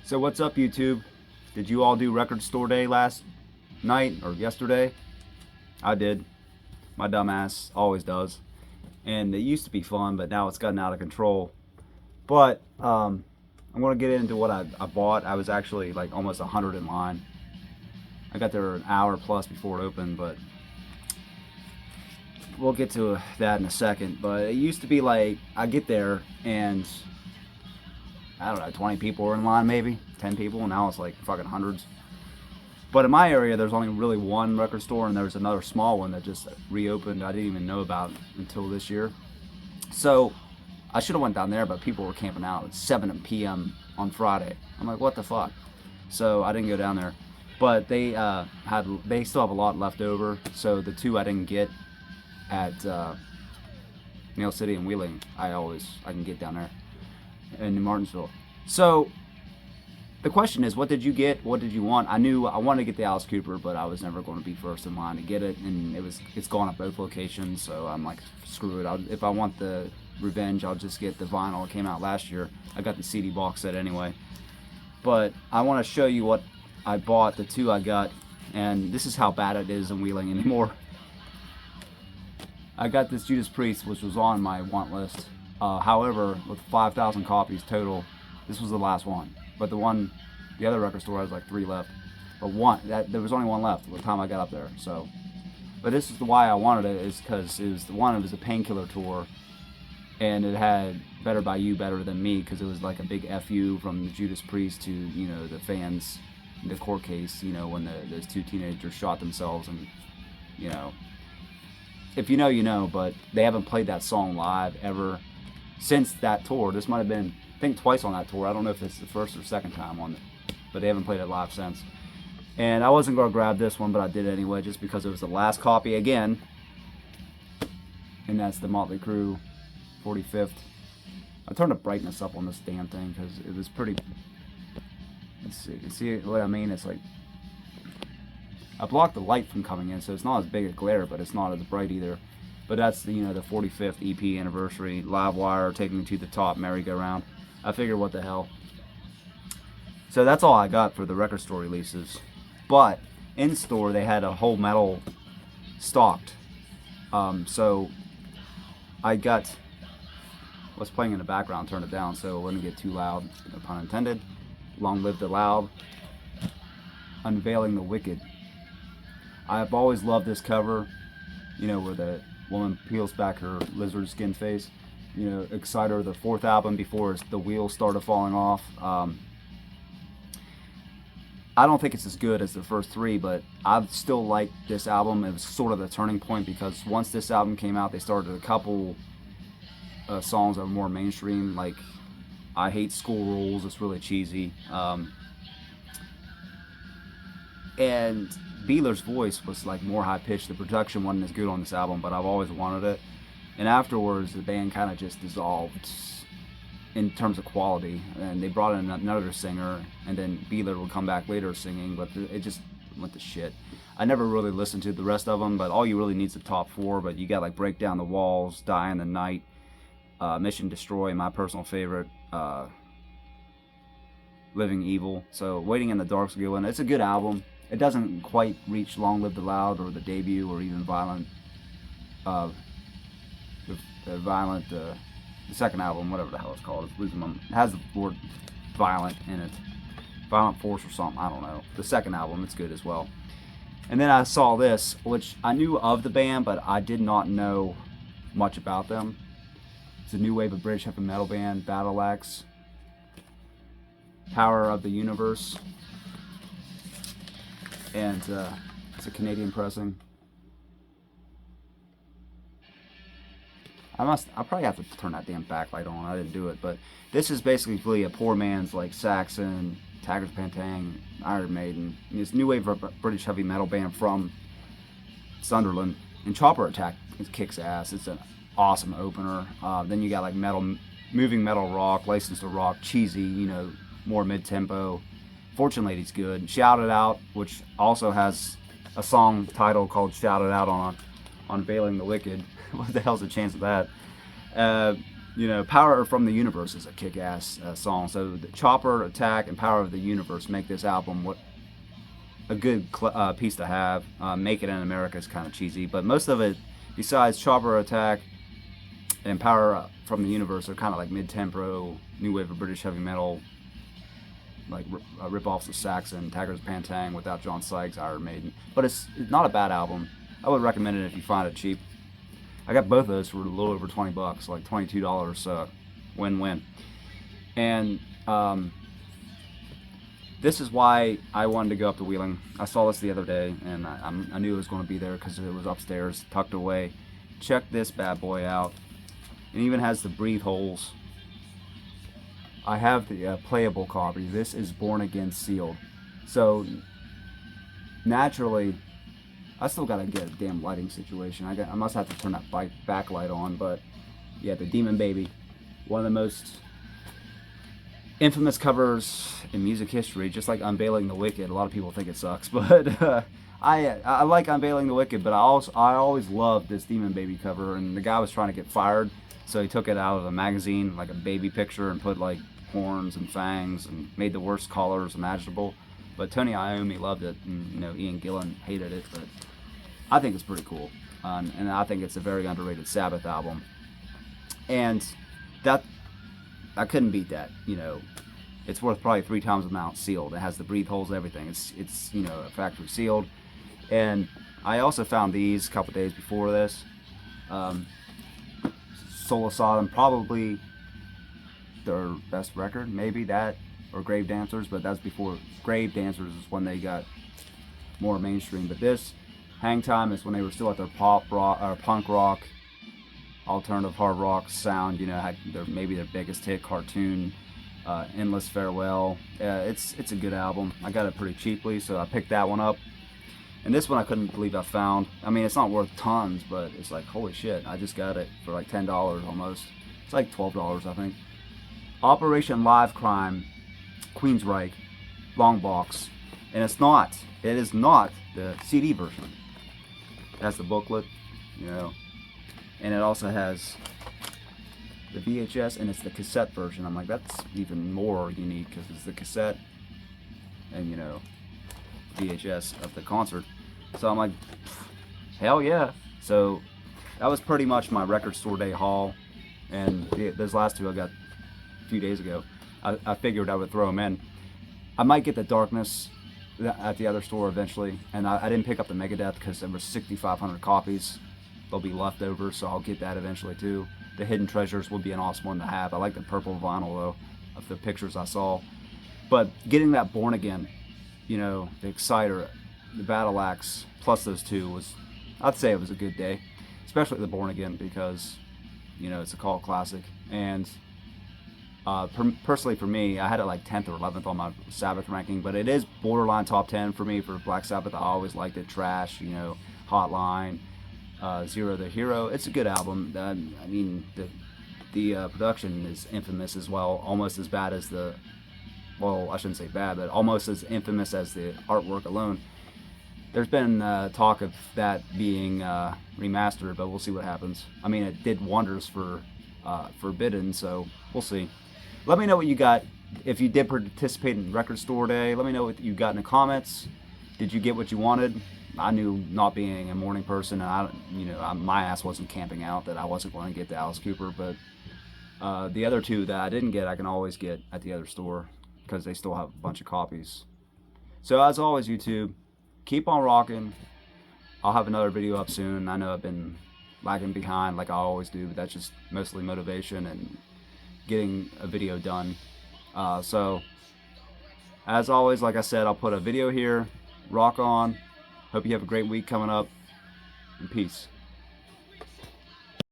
So what's up, YouTube? Did you all do record store day last night or yesterday? I did. My dumb ass always does. And it used to be fun, but now it's gotten out of control. But I'm going to get into what I bought. I was actually like almost 100 in line. I got there an hour plus before it opened, but we'll get to that in a second. But it used to be like I get there and I don't know, 20 people were in line, maybe 10 people, and now it's like fucking hundreds. But in my area, there's only really one record store, and there's another small one that just reopened. I didn't even know about until this year. So I should have went down there, but people were camping out at 7 p.m. on Friday. I'm like, what the fuck? So I didn't go down there. But they still have a lot left over. So the two I didn't get at Nail City and Wheeling, I can get down there in Martinsville. So the question is, what did you get? What did you want? I knew I wanted to get the Alice Cooper, but I was never going to be first in line to get it, and it's gone at both locations. So I'm like, screw it. If I want the Revenge, I'll just get the vinyl. It came out last year. I got the CD box set anyway. But I want to show you what I bought, the two I got, and this is how bad it is in Wheeling anymore. I got this Judas Priest, which was on my want list. However, with 5,000 copies total, this was the last one. But the other record store has like 3 left. But there was only one left by the time I got up there. So, but this is why I wanted it, is because it was a Painkiller tour, and it had Better by You, Better Than Me, because it was like a big FU from the Judas Priest to the fans in the court case. When those 2 teenagers shot themselves, and if you know, you know. But they haven't played that song live ever since that tour. This might have been, I think, twice on that tour. I don't know if it's the first or second time on it, but they haven't played it live since. And I wasn't going to grab this one, but I did anyway, just because it was the last copy again. And that's the Motley Crue 45th. I turned the brightness up on this damn thing because it was pretty. Let's see. You see what I mean? It's like I blocked the light from coming in, so it's not as big a glare, but it's not as bright either. But that's the 45th EP anniversary, Live Wire, Take Me to the Top, merry-go-round. I figured, what the hell. So that's all I got for the record store releases. But in store, they had a whole metal stocked. So I got what's playing in the background, turn it down so it wouldn't get too loud, no pun intended. Long Live the Loud, Unveiling the Wicked. I've always loved this cover, where the woman peels back her lizard skin face. Exciter, the 4th album before the wheels started falling off. I don't think it's as good as the first 3, but I still like this album. It was sort of the turning point, because once this album came out, they started a couple songs that were more mainstream, like I Hate School Rules. It's really cheesy. And Beeler's voice was like more high pitched. The production wasn't as good on this album, but I've always wanted it. And afterwards, the band kind of just dissolved in terms of quality, and they brought in another singer, and then Beeler would come back later singing, but it just went to shit. I never really listened to the rest of them, but all you really need is the top 4. But you got like Break Down the Walls, Die in the Night, Mission Destroy, my personal favorite, Living Evil. So Waiting in the Dark's a good one. It's a good album. It doesn't quite reach Long Live the Loud or the debut or even Violent, the second album, whatever the hell it's called. It's losing my, it has the word violent in it. Violent Force or something, I don't know. The second album, it's good as well. And then I saw this, which I knew of the band, but I did not know much about them. It's a new wave of British heavy metal band, Battle Axe, Power of the Universe. And it's a Canadian pressing. I probably have to turn that damn backlight on. I didn't do it, but this is basically a poor man's like Saxon, Taggart Pantang, Iron Maiden. It's new wave of British heavy metal band from Sunderland. And Chopper Attack kicks ass. It's an awesome opener. Then you got like moving metal rock, License to Rock, cheesy, more mid-tempo. Fortune Lady's good. Shout It Out, which also has a song title called Shout It Out on Unveiling the Wicked. What the hell's the chance of that? You know, Power from the Universe is a kick-ass song. So the Chopper, Attack, and Power of the Universe make this album what a good piece to have. Make It in America is kind of cheesy, but most of it, besides Chopper, Attack, and Power from the Universe, are kind of like mid-tempo, new wave of British heavy metal, like rip-offs of Saxon, Taggart's Pantang without John Sykes, Iron Maiden. But it's not a bad album. I would recommend it if you find it cheap. I got both of those for a little over $20, like $22, so win-win. And this is why I wanted to go up to Wheeling. I saw this the other day, and I knew it was going to be there because it was upstairs, tucked away. Check this bad boy out. It even has the breathe holes. I have the playable copy. This is Born Again sealed. So naturally, I still gotta get a damn lighting situation. I must have to turn that backlight on. But yeah, the Demon Baby, one of the most infamous covers in music history. Just like Unveiling the Wicked. A lot of people think it sucks, but I like Unveiling the Wicked. But I always loved this Demon Baby cover. And the guy was trying to get fired, so he took it out of a magazine, like a baby picture, and put like horns and fangs and made the worst colors imaginable. But Tony Iommi loved it, and Ian Gillan hated it. But I think it's pretty cool, and I think it's a very underrated Sabbath album. And that I couldn't beat that. It's worth probably 3 times the amount sealed. It has the breathe holes and everything. It's factory sealed. And I also found these a couple days before this. Soul of Sodom, probably their best record, maybe that, or Grave Dancers, but that's before. Grave Dancers is when they got more mainstream. But this, Hang Time, is when they were still at their pop rock or punk rock, alternative hard rock sound. Had maybe their biggest hit, Cartoon, Endless Farewell. It's a good album. I got it pretty cheaply, so I picked that one up. And this one I couldn't believe I found. I mean, it's not worth tons, but it's like, holy shit, I just got it for like $10 almost. It's like $12, I think. Operation Live Crime, Queensryche, long box. And it is not the CD version. It has the booklet, and it also has the VHS, and it's the cassette version. I'm like, that's even more unique because it's the cassette and VHS of the concert. So I'm like, hell yeah. So that was pretty much my record store day haul, and those last two I got a few days ago. I figured I would throw them in. I might get the Darkness at the other store eventually, and I didn't pick up the Megadeth because there were 6,500 copies. They'll be left over, so I'll get that eventually too. The Hidden Treasures would be an awesome one to have. I like the purple vinyl though, of the pictures I saw. But getting that Born Again, the Exciter, the Battle Axe, plus those two I'd say it was a good day, especially the Born Again because, it's a cult classic. And personally for me, I had it like 10th or 11th on my Sabbath ranking, but it is borderline top 10 for me for Black Sabbath. I always liked it. Trash, Hotline, Zero the Hero. It's a good album. I mean, the production is infamous as well, almost as bad as I shouldn't say bad, but almost as infamous as the artwork alone. There's been talk of that being remastered, but we'll see what happens. I mean, it did wonders for Forbidden, so we'll see. Let me know what you got. If you did participate in Record Store Day, let me know what you got in the comments. Did you get what you wanted? I knew, not being a morning person, and my ass wasn't camping out, that I wasn't going to get the Alice Cooper. But the other two that I didn't get, I can always get at the other store because they still have a bunch of copies. So as always, YouTube, keep on rocking. I'll have another video up soon. I know I've been lagging behind like I always do, but that's just mostly motivation and getting a video done. So as always, like I said, I'll put a video here. Rock on. Hope you have a great week coming up, and peace.